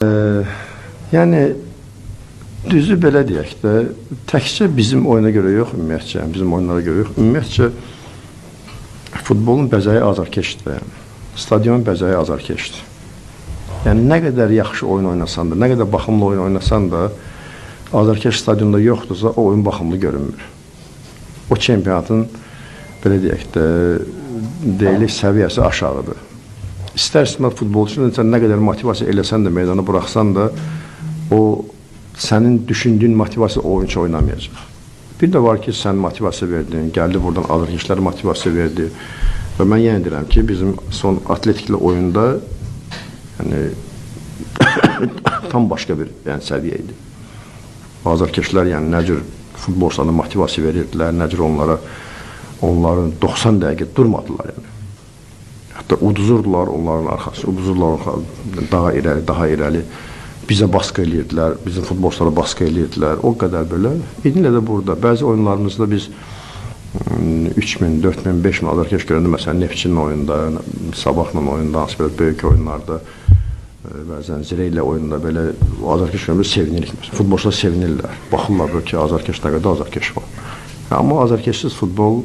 Yəni düzü belə deyək də, təkcə bizim oyuna görə yox, ümumiyyətcə, bizim oyunlara görə yox, ümumiyyətcə futbolun bəzəyi azarkeşdir. Stadionun bəzəyi azarkeşdir. Yəni nə qədər yaxşı oyun oynasan da, nə qədər baxımlı oyun oynasan da, azarkeş stadionda yoxdursa, o oyun baxımlı görünmür. O çempionatın, belə deyək də, deyilik səviyyəsi aşağıdır. İstər-istəməz futbolçunun sən nə qədər motivasiya eləsən də, meydana buraxsan da, o sənin düşündüyün motivasiya o oyuncu oynamayacaq. Bir də var ki, sən motivasiya verdin, gəldi buradan azarkeşlərə motivasiya verdi. Və mən yenə deyirəm ki, bizim son atletiklə oyunda tam başqa bir səviyyə idi. Azarkeşlər nə cür futbolçularına motivasiya verirdilər, nə cür onların 90 dəqiqə durmadılar. Hətta uduzurdular onların arxası, uduzurdular daha irəli. Bizə baskı eləyirdilər, bizim futbolçulara baskı eləyirdilər, o qədər belə. İdilə də burada, bəzi oyunlarımızda biz 3000, 4000, 5000 azarkeş görəndə, məsələn, Neftçinin oyunda, Sabahla oyunda, hansı belə böyük oyunlarda, bəzən Zireylə oyunda belə azarkeş görəndə sevinirik. Futbolçular sevinirlər, baxırlar ki, azarkeş nə qədər azarkeş var. Amma azarkeşsiz futbol